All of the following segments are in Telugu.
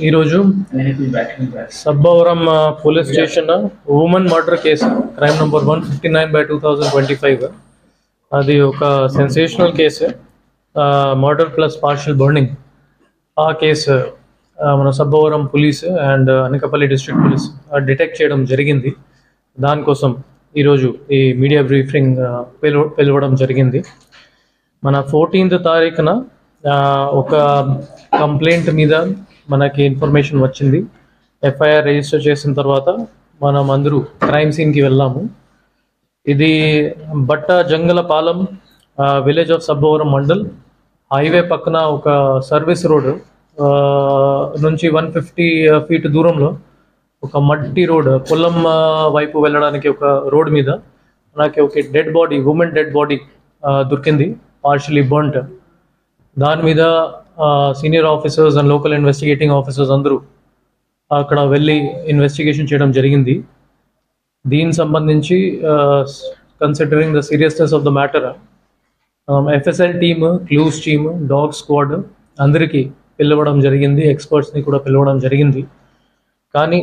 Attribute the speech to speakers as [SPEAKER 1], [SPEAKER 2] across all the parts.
[SPEAKER 1] ఈరోజు Sabbavaram police station women murder case crime number 159/2025 అది ఒక sensational case murder plus partial burning ఆ కేసు మన Sabbavaram police and Anakapalli district police detect చేయడం జరిగింది. దానికోసం ఈరోజు ఈ మీడియా బ్రీఫింగ్ పిలవడం జరిగింది. మన 14th తారీఖున ఒక కంప్లైంట్ మీద మనకి ఇన్ఫర్మేషన్ వచ్చింది. ఎఫ్ఐఆర్ రిజిస్టర్ చేసిన తర్వాత మనం అందరూ క్రైమ్ సీన్కి వెళ్ళాము. ఇది Batta Jangalapalem village of Sabbavaram mandal highway పక్కన ఒక సర్వీస్ రోడ్ నుంచి 150 feet దూరంలో ఒక మట్టి రోడ్ పొలం వైపు వెళ్ళడానికి ఒక రోడ్ మీద మనకి ఒక dead body women dead body దొరికింది, పార్షియలీ బర్న్ట్. దాని మీద senior officers and local investigating officers అందరూ అక్కడ వెళ్ళి ఇన్వెస్టిగేషన్ చేయడం జరిగింది. దీనికి సంబంధించి considering the seriousness of the matter FSL team, clues team, dog squad అందరికీ పిలవడం జరిగింది, ఎక్స్పర్ట్స్ని కూడా పిలవడం జరిగింది. కానీ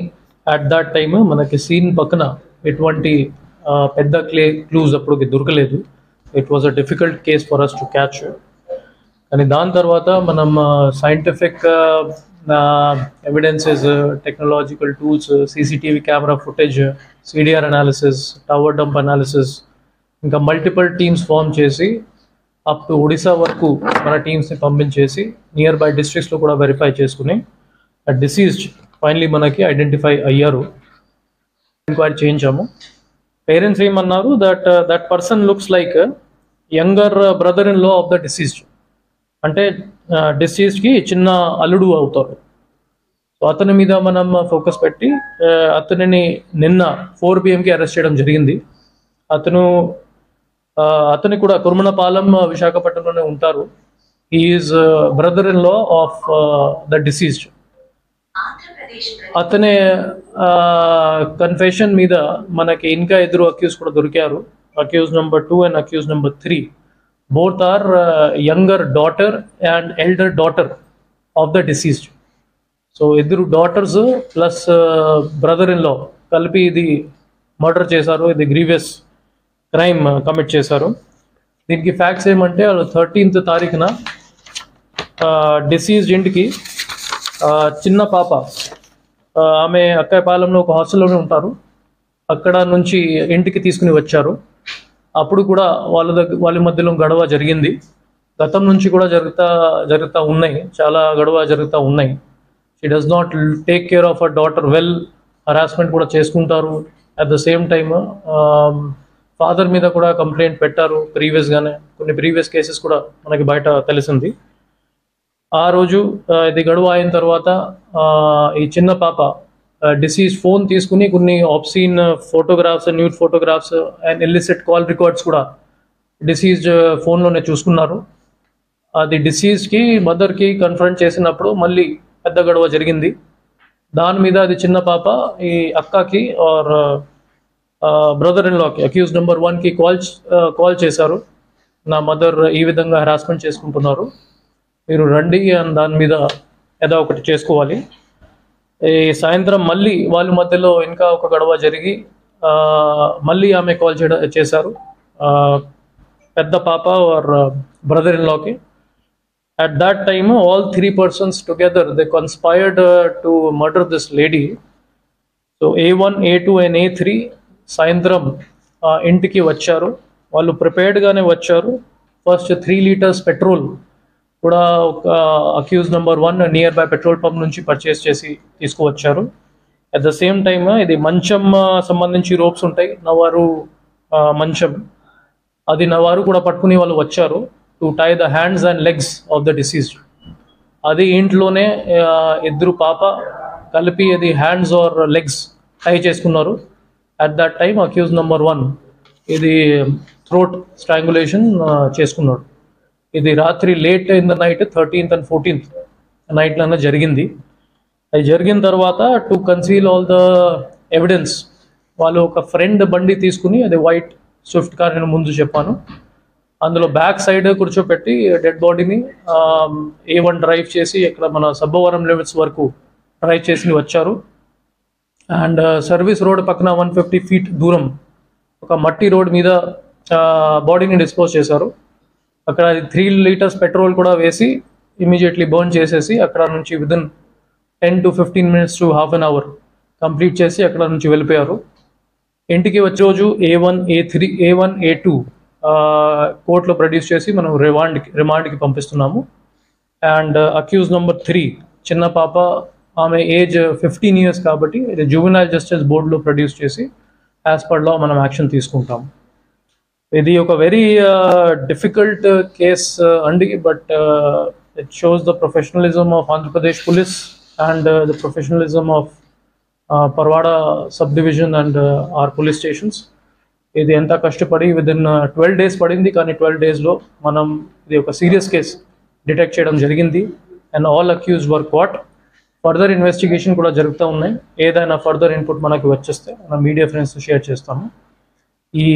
[SPEAKER 1] అట్ దట్ టైమ్ మనకి సీన్ పక్కన ఎటువంటి పెద్ద క్లూస్ అప్పటికి దొరకలేదు. It was a difficult case for us to catch. కానీ దాని తర్వాత మనం scientific evidences, technological tools, CCTV camera footage, CDR analysis, tower dump analysis, ఇంకా మల్టిపుల్ టీమ్స్ ఫామ్ చేసి అప్ టు ఒడిశా వరకు మన టీమ్స్ని పంపించేసి నియర్ బై డిస్ట్రిక్ట్స్లో కూడా వెరిఫై చేసుకుని డిసీజ్డ్ ఫైనలీ మనకి ఐడెంటిఫై అయ్యారు. ఎంక్వైరీ చేయించాము. పేరెంట్స్ ఏమన్నారు, that person looks like younger brother in law of the diseased, అంటే డిసీజ్కి చిన్న అల్లుడు అవుతారు. సో అతని మీద మనం ఫోకస్ పెట్టి అతనిని నిన్న 4 PM అరెస్ట్ చేయడం జరిగింది. అతని కూడా కుర్మనపాలెం విశాఖపట్నంలోనే ఉంటారు. He's brother in law of the deceased. అతని కన్ఫెషన్ మీద మనకి ఇంకా ఇద్దరు అక్యూజ్ కూడా దొరికారు. Accused number 2 and accused number 3. Both are younger daughter and elder daughter of the deceased. So ఇద్దరు డాటర్స్ ప్లస్ బ్రదర్ ఇన్ లా కలిపి ఇది మర్డర్ చేశారు. ఇది గ్రీవియస్ క్రైమ్ కమిట్ చేశారు. దీనికి ఫ్యాక్ట్స్ ఏమంటే 13th తారీఖున డిసీజ్డ్ ఇంటికి చిన్న పాప, ఆమె అక్కయ్యపాలెంలో ఒక హాస్టల్లోనే ఉంటారు, అక్కడ నుంచి ఇంటికి తీసుకుని వచ్చారు. అప్పుడు కూడా వాళ్ళ మధ్యలో గొడవ జరిగింది. గతం నుంచి కూడా జరుగుతూ ఉన్నాయి, చాలా గొడవ జరుగుతూ ఉన్నాయి. She does not take care of our daughter well, harassment కూడా చేసుకుంటారు. At the same time father మీద కూడా కంప్లైంట్ పెట్టారు ప్రీవియస్గానే. కొన్ని ప్రీవియస్ కేసెస్ కూడా మనకి బయట తెలిసింది. ఆ రోజు ఇది గొడవ అయిన తర్వాత ఈ చిన్న పాప డిసీజ్ ఫోన్ తీసుకుని కొన్ని obscene photographs, nude photographs and illicit call records కూడా డిసీజ్ ఫోన్లోనే చూసుకున్నారు. అది డిసీజ్కి మదర్కి కన్ఫరెంట్ చేసినప్పుడు మళ్ళీ పెద్ద గొడవ జరిగింది. దాని మీద అది చిన్న పాప ఈ అక్కకి ఆర్ బ్రదర్ ఇన్ లాకి అక్యూజ్ నెంబర్ 1కి కాల్ చేశారు. నా మదర్ ఈ విధంగా హెరాస్మెంట్ చేసుకుంటున్నారు, మీరు రండి అని దాని మీద ఏదో ఒకటి చేసుకోవాలి. ఈ సాయంత్రం మళ్ళీ వాళ్ళ మధ్యలో ఇంకా ఒక గొడవ జరిగి మళ్ళీ ఆమె కాల్ చేశారు పెద్ద పాప ఆర్ బ్రదర్ ఇన్ లాకి. At that time all 3 persons together they conspired to murder this lady. So A1, A2 and A3 సాయంత్రం ఇంటికి వచ్చారు. వాళ్ళు ప్రిపేర్డ్గానే వచ్చారు. ఫస్ట్ 3 liters పెట్రోల్ కూడా ఒక accused number 1 near by petrol pump నుంచి పర్చేస్ చేసి తీసుకువచ్చారు. అట్ ద సేమ్ టైమ్ ఇది మంచం సంబంధించి రోప్స్ ఉంటాయి, నవారు మంచం, అది నవారు కూడా పట్టుకుని వాళ్ళు వచ్చారు to tie the hands and legs of the deceased. అది ఇంట్లోనే ఇద్దరు పాప కలిపి అది హ్యాండ్స్ ఆర్ లెగ్స్ టై చేసుకున్నారు. At that time accused number 1 ఇది థ్రోట్ స్ట్రాంగులేషన్ చేసుకున్నాడు. ఇది రాత్రి late in the night 13th and 14th నైట్లోనే జరిగింది. అది జరిగిన తర్వాత to conceal all the evidence వాళ్ళు ఒక ఫ్రెండ్ బండి తీసుకుని, అది వైట్ స్విఫ్ట్ కార్ నేను ముందు చెప్పాను, అందులో బ్యాక్ సైడ్ కూర్చోపెట్టి డెడ్ బాడీని A1 డ్రైవ్ చేసి ఇక్కడ మన సబ్బవరం లిమిట్స్ వరకు డ్రైవ్ చేసి వచ్చారు. అండ్ సర్వీస్ రోడ్ పక్కన 150 feet దూరం ఒక మట్టి రోడ్ మీద బాడీని డిస్పోజ్ చేశారు. అక్కడ 3 liters పెట్రోల్ కూడా వేసి ఇమీడియట్లీ బర్న్ చేసేసి అక్కడ నుంచి within 10 to 15 minutes to half an hour complete చేసి అక్కడ నుంచి వెళ్ళిపోయారు. ఇంటికి వచ్చే రోజు A1, A2 కోర్టులో ప్రొడ్యూస్ చేసి మనం రిమాండ్కి పంపిస్తున్నాము. అండ్ అక్యూజ్ నెంబర్ 3 చిన్న పాప, ఆమె ఏజ్ 15 years కాబట్టి జువెనైల్ జస్టిస్ బోర్డులో ప్రొడ్యూస్ చేసి యాజ్ పర్ లా మనం యాక్షన్ తీసుకుంటాం. ఇది ఒక వెరీ డిఫికల్ట్ కేస్ అండి, but it shows the professionalism of Andhra Pradesh police and the professionalism of Parawada sub division and our police stations. ఇది ఎంత కష్టపడి విదిన్ 12 days పడింది, కానీ 12 daysలో మనం ఇది ఒక సీరియస్ కేస్ డిటెక్ట్ చేయడం జరిగింది. And all accused were caught. Further investigation కూడా జరుగుతూ ఉన్నాయి. ఏదైనా ఫర్దర్ ఇన్పుట్ మనకి వచ్చేస్తే మనం మీడియా ఫ్రెండ్స్ షేర్ చేస్తాము. ఈ